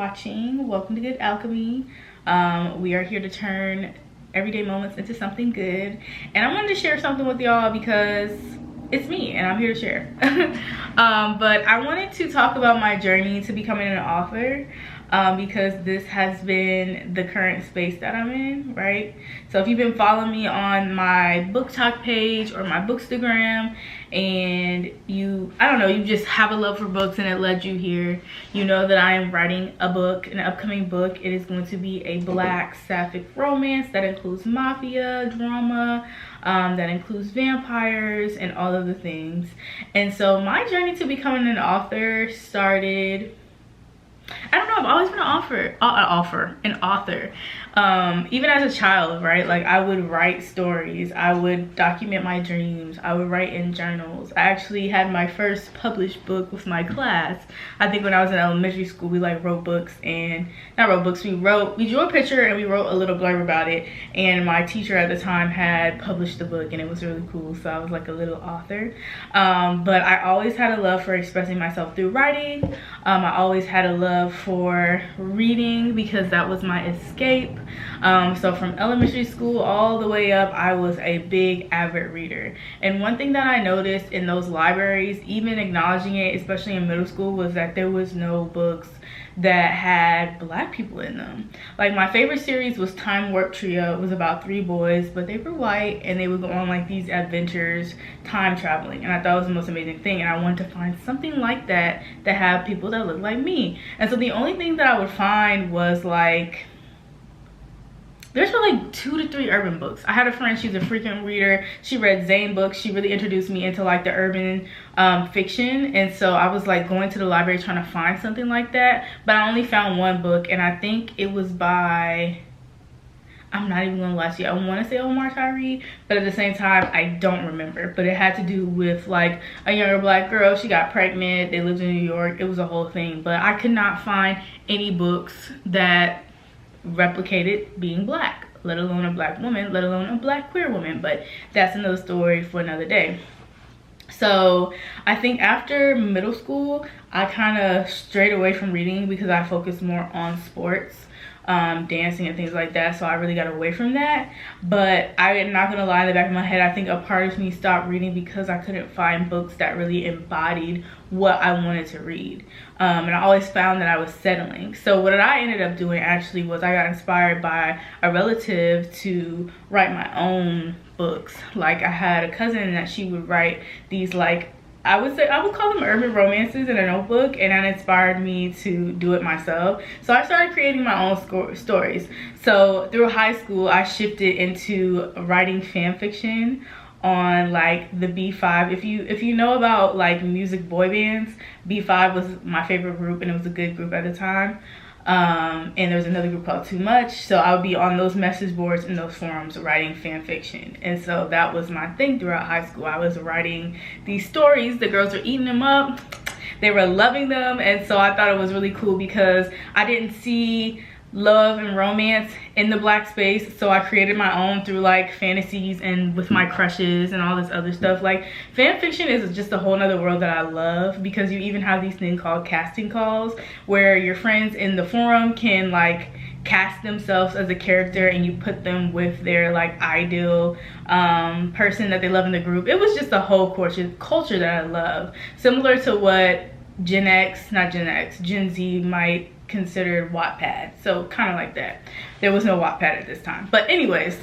watching. Welcome to Goode Alchemy. We are here to turn everyday moments into something good. And I wanted to share something with y'all because it's me and I'm here to share. But I wanted to talk about my journey to becoming an author. Because this has been the current space that I'm in, right? So if you've been following me on my BookTok page or my Bookstagram, and you just have a love for books and it led you here, you know that I am writing a book, an upcoming book. It is going to be a Black sapphic romance that includes mafia, drama, that includes vampires and all of the things. And so my journey to becoming an author started, I don't know, I've always been an author. Even as a child, right? Like, I would write stories, I would document my dreams, I would write in journals. I actually had my first published book with my class. I think when I was in elementary school, we wrote books, and not wrote books, we drew a picture and we wrote a little blurb about it, and my teacher at the time had published the book and it was really cool. So I was like a little author. But I always had a love for expressing myself through writing. I always had a love for reading because that was my escape. So from elementary school all the way up, I was a big avid reader. And one thing that I noticed in those libraries, even acknowledging it, especially in middle school, was that there was no books that had Black people in them. Like, my favorite series was Time Warp Trio. It was about 3 boys, but they were white and they would go on like these adventures, time traveling, and I thought it was the most amazing thing. And I wanted to find something like that that had people that looked like me. And so the only thing that I would find was like, there's been like 2 to 3 urban books. I had a friend, she's a freaking reader. She read Zane books. She really introduced me into like the urban fiction. And so I was like going to the library trying to find something like that. But I only found one book, and I think it was by, I'm not even gonna lie to you, I want to say Omar Tyree, but at the same time I don't remember. But it had to do with like a younger Black girl. She got pregnant, they lived in New York. It was a whole thing. But I could not find any books that replicated being Black, let alone a Black woman, let alone a Black queer woman. But that's another story for another day. So I think after middle school, I kind of strayed away from reading because I focused more on sports, dancing and things like that. So I really got away from that. But I'm not gonna lie, in the back of my head, I think a part of me stopped reading because I couldn't find books that really embodied what I wanted to read. And I always found that I was settling. So what I ended up doing actually was I got inspired by a relative to write my own books. Like, I had a cousin that she would write these, like, I would call them urban romances in a notebook, and that inspired me to do it myself. So I started creating my own stories. So through high school, I shifted into writing fan fiction on like the B5. If you know about like music boy bands, B5 was my favorite group, and it was a good group at the time. And there was another group called Too Much. So I would be on those message boards and those forums writing fan fiction. And so that was my thing throughout high school. I was writing these stories. The girls were eating them up. They were loving them. And so I thought it was really cool because I didn't see love and romance in the Black space. So I created my own through like fantasies and with my crushes and all this other stuff. Like, fan fiction is just a whole nother world that I love, because you even have these things called casting calls where your friends in the forum can like cast themselves as a character, and you put them with their like ideal person that they love in the group. It was just a whole culture that I love, similar to what Gen Z might consider Wattpad. So kind of like that. There was no Wattpad at this time. But anyways,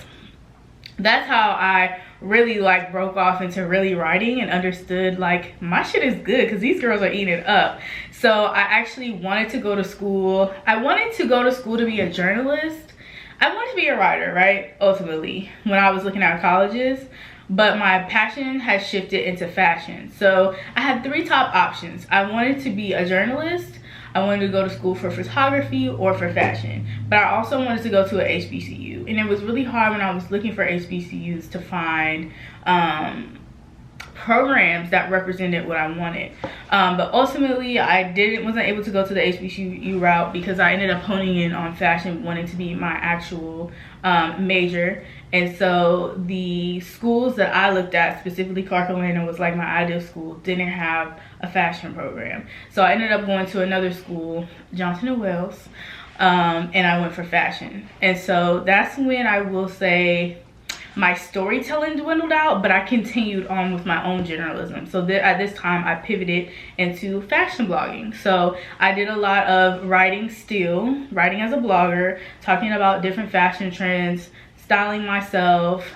that's how I really like broke off into really writing and understood like my shit is good because these girls are eating it up. So I actually wanted to go to school. I wanted to go to school to be a journalist. I wanted to be a writer, right? Ultimately, when I was looking at colleges. But my passion has shifted into fashion. So I had 3 top options. I wanted to be a journalist, I wanted to go to school for photography, or for fashion. But I also wanted to go to a HBCU. And it was really hard when I was looking for HBCUs to find programs that represented what I wanted. But ultimately I wasn't able to go to the HBCU route because I ended up honing in on fashion, wanting to be my actual major. And so the schools that I looked at, specifically Clark Atlanta was like my ideal school, didn't have a fashion program. So I ended up going to another school, Johnson & Wales, and I went for fashion. And so that's when I will say my storytelling dwindled out, but I continued on with my own journalism. So at this time I pivoted into fashion blogging. So I did a lot of writing as a blogger, talking about different fashion trends, styling myself,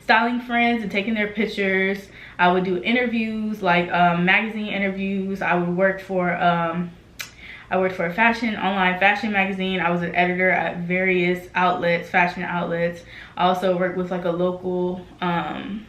styling friends and taking their pictures. I would do interviews, like magazine interviews. I would work for I worked for a online fashion magazine. I was an editor at various outlets, fashion outlets. I also worked with like a local, a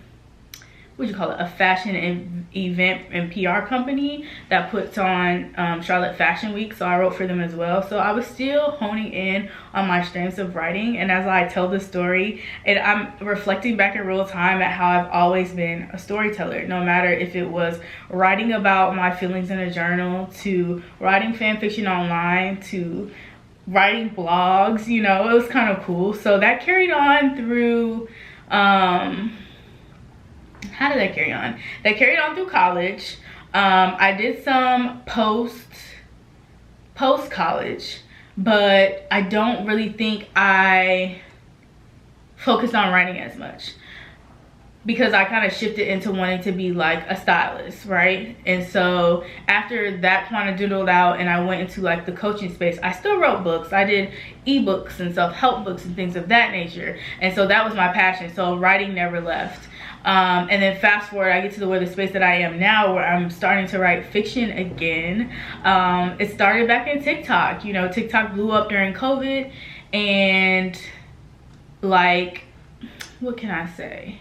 fashion event and PR company that puts on Charlotte Fashion Week. So I wrote for them as well. So I was still honing in on my strengths of writing. And as I tell the story, and I'm reflecting back in real time at how I've always been a storyteller, no matter if it was writing about my feelings in a journal, to writing fan fiction online, to writing blogs, you know, it was kind of cool. So that carried on through, how did that carry on? That carried on through college. I did some post-college, but I don't really think I focused on writing as much because I kind of shifted into wanting to be like a stylist, right? And so after that kind of doodled out and I went into like the coaching space, I still wrote books. I did ebooks and self-help books and things of that nature. And so that was my passion. So writing never left. And then fast forward, I get to the space that I am now, where I'm starting to write fiction again. It started back in TikTok. You know, TikTok blew up during COVID, and like, what can I say?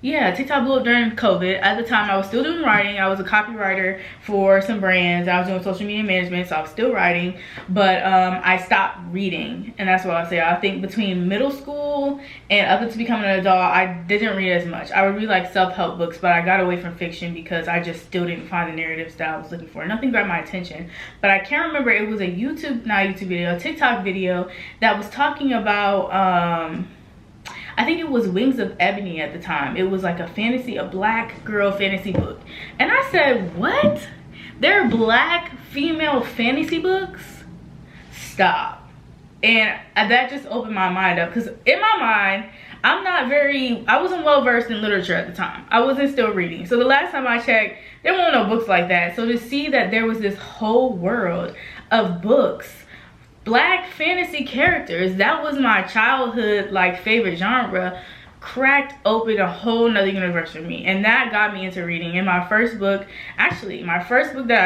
Yeah, TikTok blew up during COVID. At the time, I was still doing writing. I was a copywriter for some brands. I was doing social media management, so I was still writing. But I stopped reading, and that's what I say. I think between middle school and up to becoming an adult, I didn't read as much. I would read like self-help books, but I got away from fiction because I just still didn't find the narratives that I was looking for. Nothing grabbed my attention. But I can't remember. It was a TikTok video that was talking about I think it was Wings of Ebony at the time. It was like a black girl fantasy book. And I said, what? There are black female fantasy books? Stop. And that just opened my mind up, because in my mind, I wasn't well versed in literature at the time. I wasn't still reading. So the last time I checked, there weren't no books like that. So to see that there was this whole world of books, black fantasy characters, that was my childhood like favorite genre, cracked open a whole nother universe for me. And that got me into reading. And my first book that I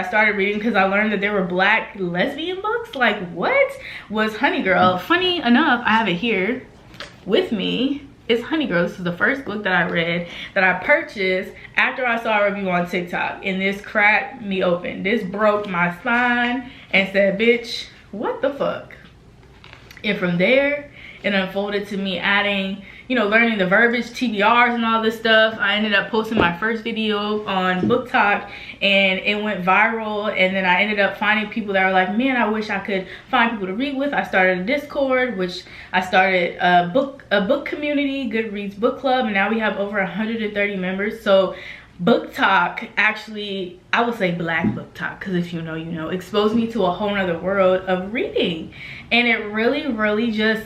started reading, because I learned that there were black lesbian books, like what, was Honey Girl. Funny enough, I have it here with me. It's Honey Girl. This is the first book that I read, that I purchased after I saw a review on TikTok, and this cracked me open. This broke my spine and said, bitch, what the fuck? And from there, it unfolded to me adding, you know, learning the verbiage, TBRs and all this stuff. I ended up posting my first video on BookTok, and it went viral. And then I ended up finding people that were like, man, I wish I could find people to read with. I started a Discord, which I started a book community, Goodreads book club, and now we have over 130 members. So BookTok, actually, I would say black BookTok, because if you know, you know, exposed me to a whole nother world of reading. And it really just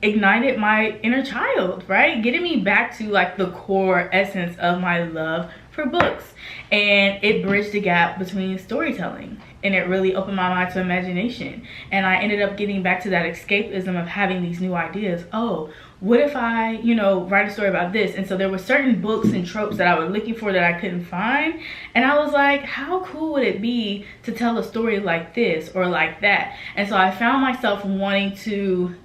ignited my inner child, right? Getting me back to like the core essence of my love for books. And it bridged the gap between storytelling, and it really opened my mind to imagination. And I ended up getting back to that escapism of having these new ideas. Oh, what if I, you know, write a story about this? And so there were certain books and tropes that I was looking for that I couldn't find. And I was like, how cool would it be to tell a story like this or like that? And so I found myself wanting to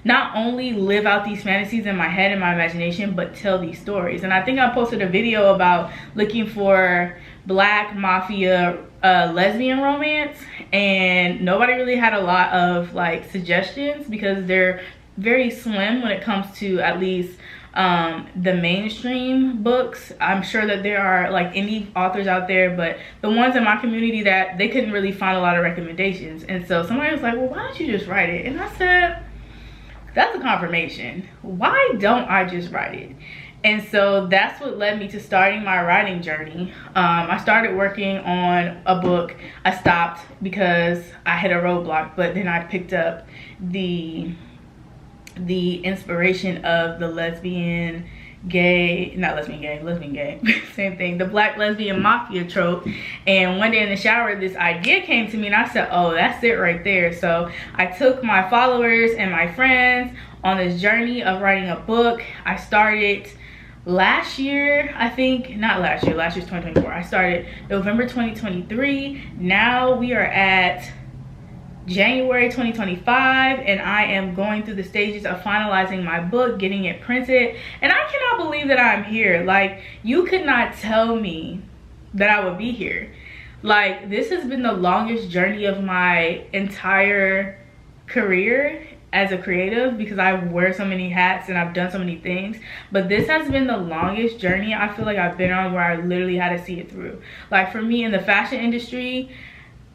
not only live out these fantasies in my head and my imagination, but tell these stories. And I think I posted a video about looking for black mafia lesbian romance, and nobody really had a lot of like suggestions, because they're very slim when it comes to at least the mainstream books. I'm sure that there are like indie authors out there, but the ones in my community that they couldn't really find a lot of recommendations. And so somebody was like, well, why don't you just write it? And I said, that's a confirmation. Why don't I just write it? And so that's what led me to starting my writing journey. I started working on a book. I stopped because I hit a roadblock, but then I picked up the inspiration of the lesbian gay, same thing, the black lesbian mafia trope. And one day in the shower, this idea came to me and I said, oh, that's it right there. So I took my followers and my friends on this journey of writing a book. I started last year, I think, not last year, last year's 2024. I started November 2023. Now we are at January 2025, and I am going through the stages of finalizing my book, getting it printed, and I cannot believe that I'm here. Like, you could not tell me that I would be here. Like, this has been the longest journey of my entire career as a creative, because I wear so many hats and I've done so many things, but this has been the longest journey I feel like I've been on, where I literally had to see it through. Like, for me in the fashion industry,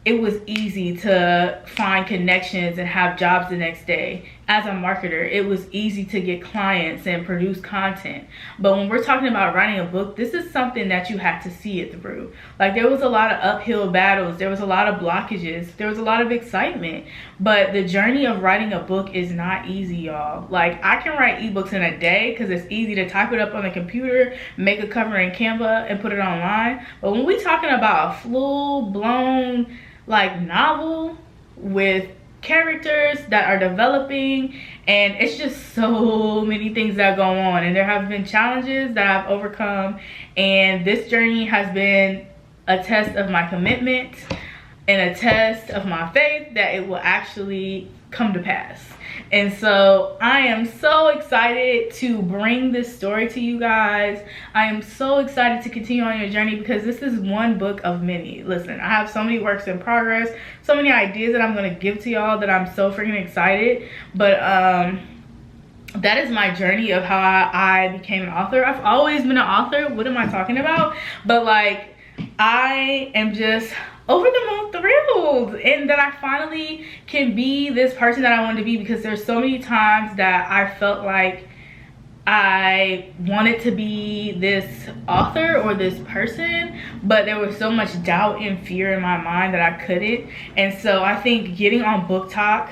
it was easy to find connections and have jobs the next day. As a marketer, it was easy to get clients and produce content. But when we're talking about writing a book, this is something that you have to see it through. Like, there was a lot of uphill battles, there was a lot of blockages, there was a lot of excitement. But the journey of writing a book is not easy, y'all. Like, I can write ebooks in a day because it's easy to type it up on the computer, make a cover in Canva, and put it online. But when we're talking about a full-blown like novel with characters that are developing, and it's just so many things that go on, and there have been challenges that I've overcome, and this journey has been a test of my commitment and a test of my faith that it will actually come to pass. And so I am so excited to bring this story to you guys. I am so excited to continue on your journey, because this is one book of many. Listen, I have so many works in progress, so many ideas that I'm going to give to y'all that I'm so freaking excited. But that is my journey of how I became an author. I've always been an author. What am I talking about? But like, I am just over the moon thrilled, and that I finally can be this person that I wanted to be, because there's so many times that I felt like I wanted to be this author or this person, but there was so much doubt and fear in my mind that I couldn't. And so I think getting on BookTok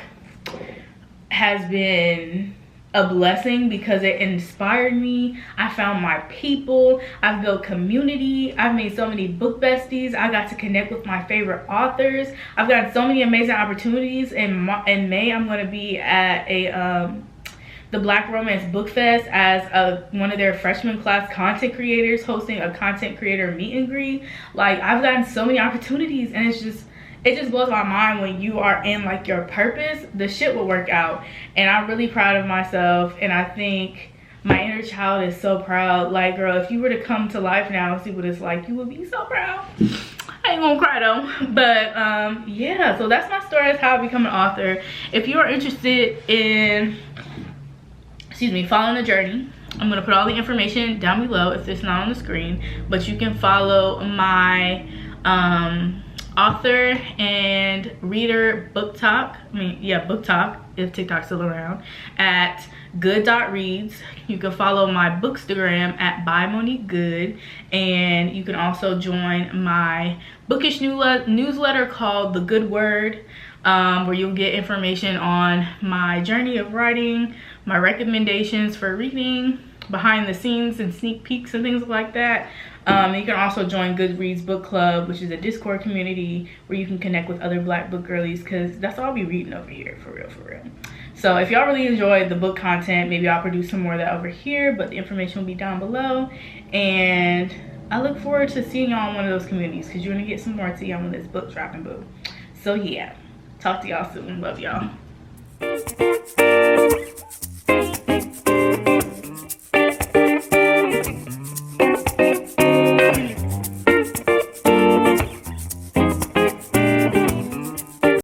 has been a blessing, because it inspired me. I found my people, I've built community, I've made so many book besties, I got to connect with my favorite authors, I've got so many amazing opportunities. In May, I'm going to be at the Black Romance Book Fest as one of their freshman class content creators, hosting a content creator meet and greet. Like, I've gotten so many opportunities, and it just blows my mind when you are in like your purpose, the shit will work out. And I'm really proud of myself, and I think my inner child is so proud. Like, girl, if you were to come to life now and see what it's like, you would be so proud. I ain't gonna cry though. But yeah, so that's my story. That's how I become an author. If you are interested in, following the journey, I'm gonna put all the information down below if it's not on the screen, but you can follow my author and reader BookTok. BookTok, if TikTok's still around, at good.reads. You can follow my bookstagram at @ByMoniqueGoode, and you can also join my bookish newsletter called The Good Word, where you'll get information on my journey of writing, my recommendations for reading, behind the scenes and sneak peeks and things like that. You can also join Goodreads Book Club, which is a Discord community where you can connect with other Black book girlies, because that's all I'll be reading over here, for real, for real. So if y'all really enjoyed the book content, maybe I'll produce some more of that over here, but the information will be down below. And I look forward to seeing y'all in one of those communities, because you're gonna get some more tea on this book dropping, boo. So yeah, talk to y'all soon. Love y'all.